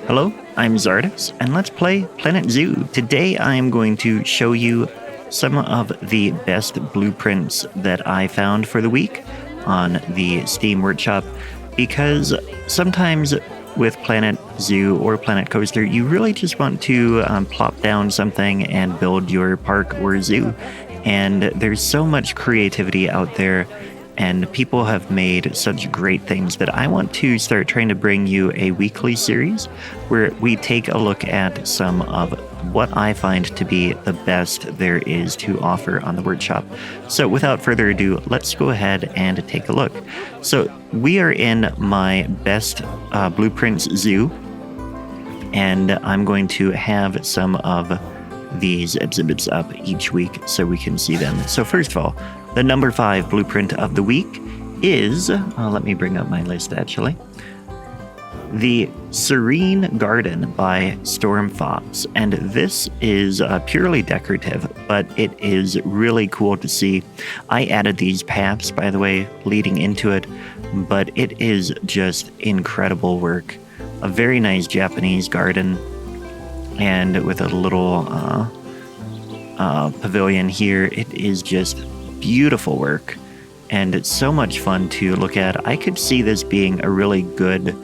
Hello, I'm Czardus, and let's play Planet Zoo. Today I am going to show you some of the best blueprints that I found for the week on the Steam Workshop, because sometimes with Planet Zoo or Planet Coaster, you really just want to plop down something and build your park or zoo. And there's so much creativity out there, and people have made such great things that I want to start trying to bring you a weekly series where we take a look at some of what I find to be the best there is to offer on the workshop. So without further ado, let's go ahead and take a look. So we are in my best blueprints zoo, and I'm going to have some of these exhibits up each week so we can see them. So first of all, the number 5 blueprint of the week is, let me bring up my list actually, the Serene Garden by Storm Fox. And this is purely decorative, but it is really cool to see. I added these paths, by the way, leading into it, but it is just incredible work. A very nice Japanese garden, and with a little pavilion here. It is just beautiful work, and it's so much fun to look at. I could see this being a really good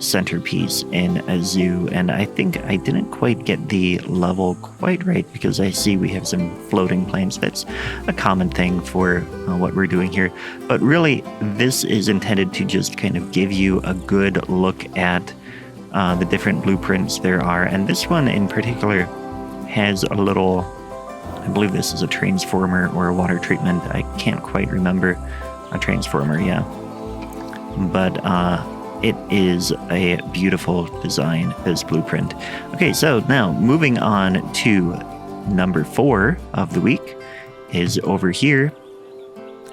centerpiece in a zoo, and I think I didn't quite get the level quite right because I see we have some floating plants. That's a common thing for what we're doing here, but really this is intended to just kind of give you a good look at the different blueprints there are. And this one in particular has a little, I believe this is a transformer or a water treatment. I can't quite remember. A transformer, yeah. But it is a beautiful design, this blueprint. Okay, so now moving on to number 4 of the week is over here.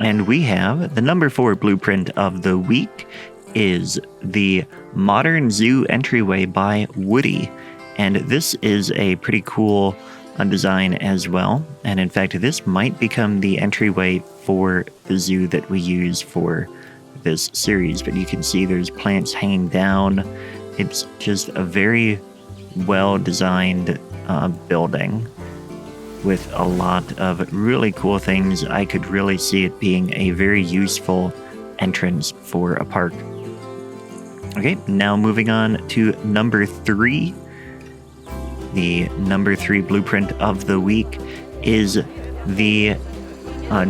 And we have the number 4 blueprint of the week is the Modern Zoo Entryway by Woody. And this is a pretty cool design as well. And in fact, this might become the entryway for the zoo that we use for this series. But you can see there's plants hanging down. It's just a very well designed building with a lot of really cool things. I could really see it being a very useful entrance for a park. Okay, now moving on to number 3. The number 3 blueprint of the week is the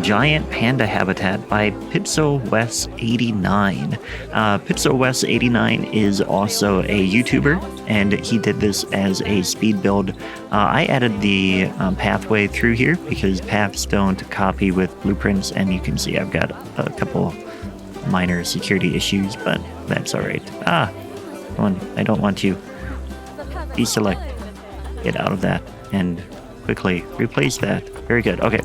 Giant Panda Habitat by PixelWest89. PixelWest89 is also a YouTuber, and he did this as a speed build. I added the pathway through here because paths don't copy with blueprints, and you can see I've got a couple minor security issues, but that's all right. I don't want to deselect. Get out of that and quickly replace that. Very good. Okay.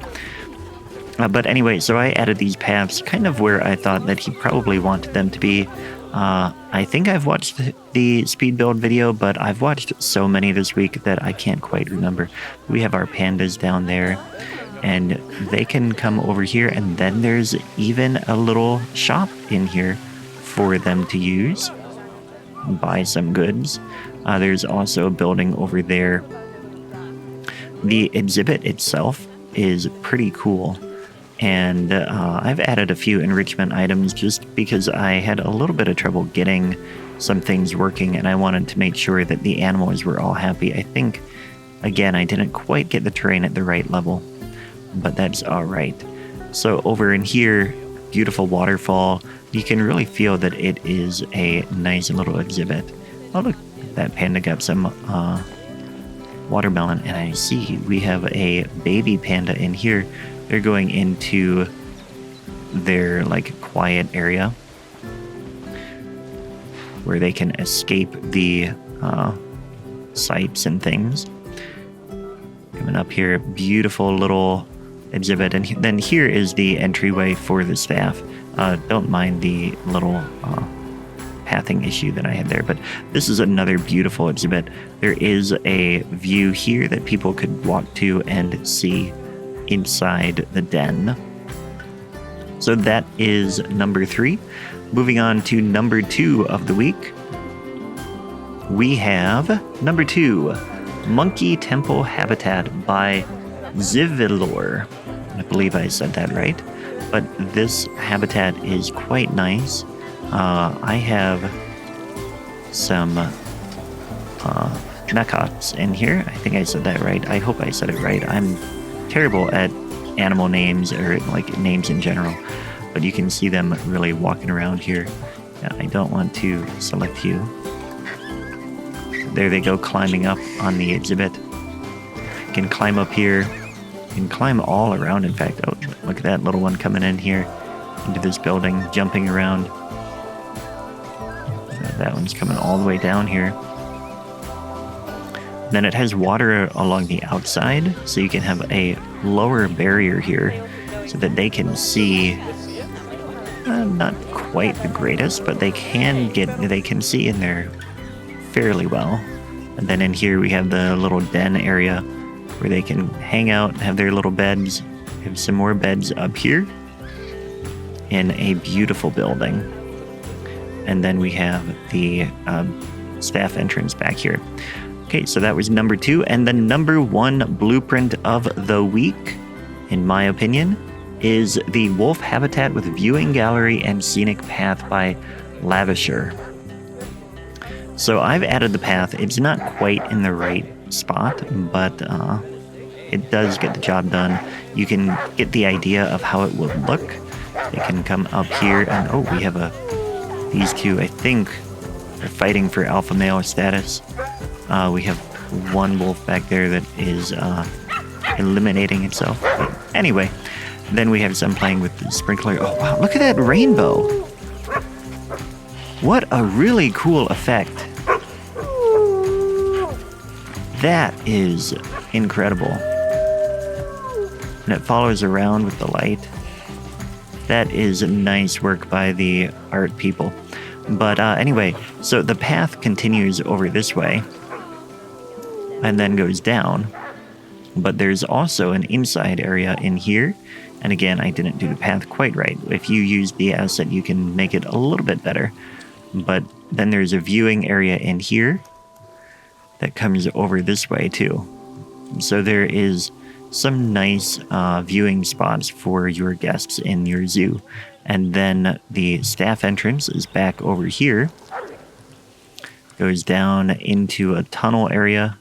But anyway, so I added these paths kind of where I thought that he probably wanted them to be. I think I've watched the speed build video, but I've watched so many this week that I can't quite remember. We have our pandas down there, and they can come over here, and then there's even a little shop in here for them to use, buy some goods. There's also a building over there. The exhibit itself is pretty cool, and I've added a few enrichment items just because I had a little bit of trouble getting some things working, and I wanted to make sure that the animals were all happy. I think, again, I didn't quite get the terrain at the right level, but that's all right. So over in here, beautiful waterfall. You can really feel that it is a nice little exhibit. Oh, look. That panda got some watermelon, and I see we have a baby panda in here. They're going into their quiet area where they can escape the sights and things. Coming up here, beautiful little exhibit, and then here is the entryway for the staff. Don't mind the little pathing issue that I had there, but this is another beautiful exhibit. There is a view here that people could walk to and see inside the den. So that is number 3. Moving on to number 2 of the week we have number 2, Monkey Temple Habitat by Zivilor. I believe I said that right. But this habitat is quite nice. I have some mechots in here. I think I said that right. I hope I said it right. I'm terrible at animal names or like names in general. But you can see them really walking around here. I don't want to select you. There they go, climbing up on the exhibit. You can climb up here. You can climb all around, in fact. Oh, look at that little one coming in here into this building, jumping around. That one's coming all the way down here. Then it has water along the outside, so you can have a lower barrier here so that they can see, not quite the greatest, but they can see in there fairly well. And then in here we have the little den area where they can hang out, have their little beds. We have some more beds up here in a beautiful building. And then we have the staff entrance back here. Okay, so that was number 2. And the number 1 blueprint of the week, in my opinion, is the Wolf Habitat with Viewing Gallery and Scenic Path by Lavisher. So I've added the path. It's not quite in the right spot, but it does get the job done. You can get the idea of how it will look. They can come up here, and oh, we have these two, I think, are fighting for alpha male status. We have one wolf back there that is eliminating itself. But anyway, then we have some playing with the sprinkler. Oh wow, look at that rainbow! What a really cool effect. That is incredible. And it follows around with the light. That is nice work by the art people. But anyway, so the path continues over this way and then goes down. But there's also an inside area in here. And again, I didn't do the path quite right. If you use the asset, you can make it a little bit better. But then there's a viewing area in here that comes over this way too. So there is some nice viewing spots for your guests in your zoo. And then the staff entrance is back over here. Goes down into a tunnel area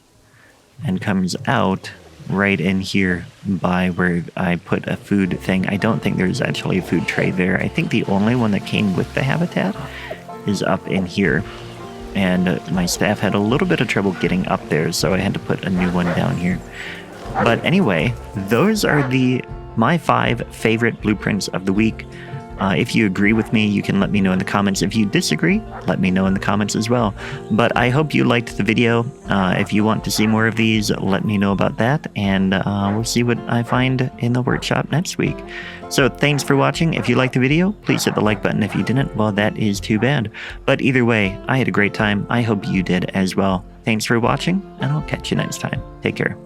and comes out right in here by where I put a food thing. I don't think there's actually a food tray there. I think the only one that came with the habitat is up in here. And my staff had a little bit of trouble getting up there, so I had to put a new one down here. But anyway, those are my 5 favorite blueprints of the week. If you agree with me, you can let me know in the comments. If you disagree, let me know in the comments as well. But I hope you liked the video. If you want to see more of these, let me know about that. And we'll see what I find in the workshop next week. So thanks for watching. If you liked the video, please hit the like button. If you didn't, well, that is too bad. But either way, I had a great time. I hope you did as well. Thanks for watching, and I'll catch you next time. Take care.